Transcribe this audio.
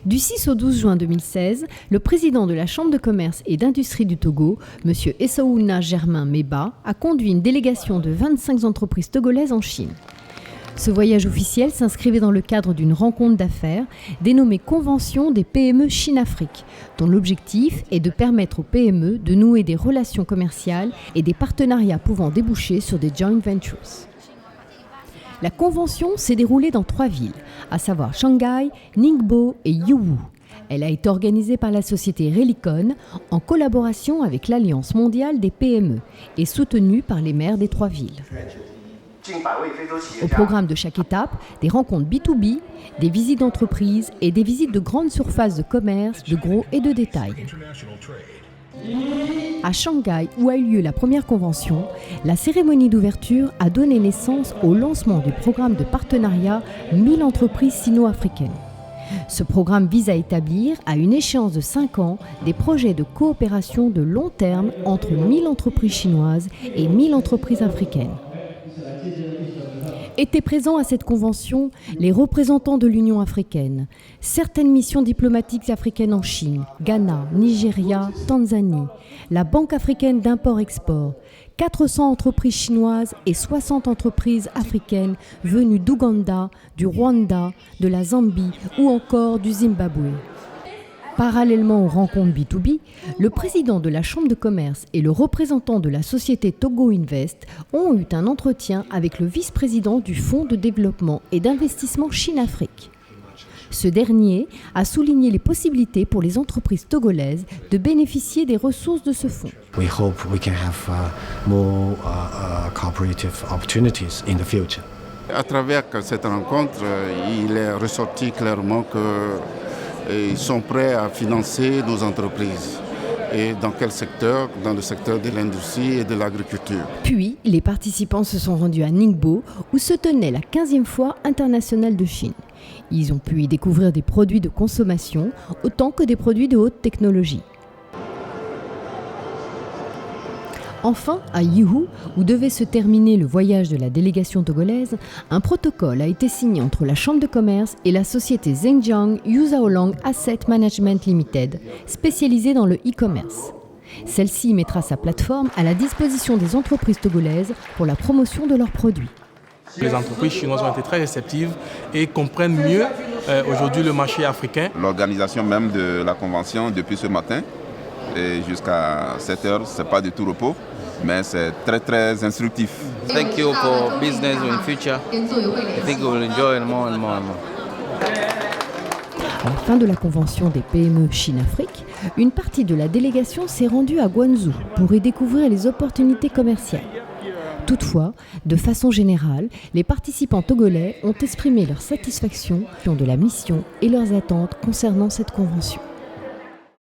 Du 6 au 12 juin 2016, le président de la Chambre de commerce et d'industrie du Togo, M. Essaouna Germain Meba, a conduit une délégation de 25 entreprises togolaises en Chine. Ce voyage officiel s'inscrivait dans le cadre d'une rencontre d'affaires dénommée Convention des PME Chine-Afrique, dont l'objectif est de permettre aux PME de nouer des relations commerciales et des partenariats pouvant déboucher sur des joint ventures. La convention s'est déroulée dans 3 villes, à savoir Shanghai, Ningbo et Yiwu. Elle a été organisée par la société Relicon en collaboration avec l'Alliance mondiale des PME et soutenue par les maires des 3 villes. Au programme de chaque étape, des rencontres B2B, des visites d'entreprise et des visites de grandes surfaces de commerce, de gros et de détail. À Shanghai, où a eu lieu la première convention, la cérémonie d'ouverture a donné naissance au lancement du programme de partenariat 1000 entreprises sino-africaines. Ce programme vise à établir, à une échéance de 5 ans, des projets de coopération de long terme entre 1000 entreprises chinoises et 1000 entreprises africaines. Étaient présents à cette convention les représentants de l'Union africaine, certaines missions diplomatiques africaines en Chine, Ghana, Nigeria, Tanzanie, la Banque africaine d'import-export, 400 entreprises chinoises et 60 entreprises africaines venues d'Ouganda, du Rwanda, de la Zambie ou encore du Zimbabwe. Parallèlement aux rencontres B2B, le président de la Chambre de commerce et le représentant de la société Togo Invest ont eu un entretien avec le vice-président du Fonds de développement et d'investissement Chine-Afrique. Ce dernier a souligné les possibilités pour les entreprises togolaises de bénéficier des ressources de ce fonds. We hope we can have more cooperative opportunities in the future. À travers cette rencontre, il est ressorti clairement que ils sont prêts à financer nos entreprises. Et dans quel secteur? Dans le secteur de l'industrie et de l'agriculture. Puis, les participants se sont rendus à Ningbo, où se tenait la 15e foire internationale de Chine. Ils ont pu y découvrir des produits de consommation, autant que des produits de haute technologie. Enfin, à Yiwu, où devait se terminer le voyage de la délégation togolaise, un protocole a été signé entre la Chambre de commerce et la société Zhenjiang Yuzaolang Asset Management Limited, spécialisée dans le e-commerce. Celle-ci mettra sa plateforme à la disposition des entreprises togolaises pour la promotion de leurs produits. Les entreprises chinoises ont été très réceptives et comprennent mieux aujourd'hui le marché africain. L'organisation même de la convention depuis ce matin et jusqu'à 7 heures, ce n'est pas du tout repos, mais c'est très très instructif. Thank you for business in future. I think we will enjoy more and more and more. À la fin de la convention des PME Chine-Afrique, une partie de la délégation s'est rendue à Guangzhou pour y découvrir les opportunités commerciales. Toutefois, de façon générale, les participants togolais ont exprimé leur satisfaction de la mission et leurs attentes concernant cette convention.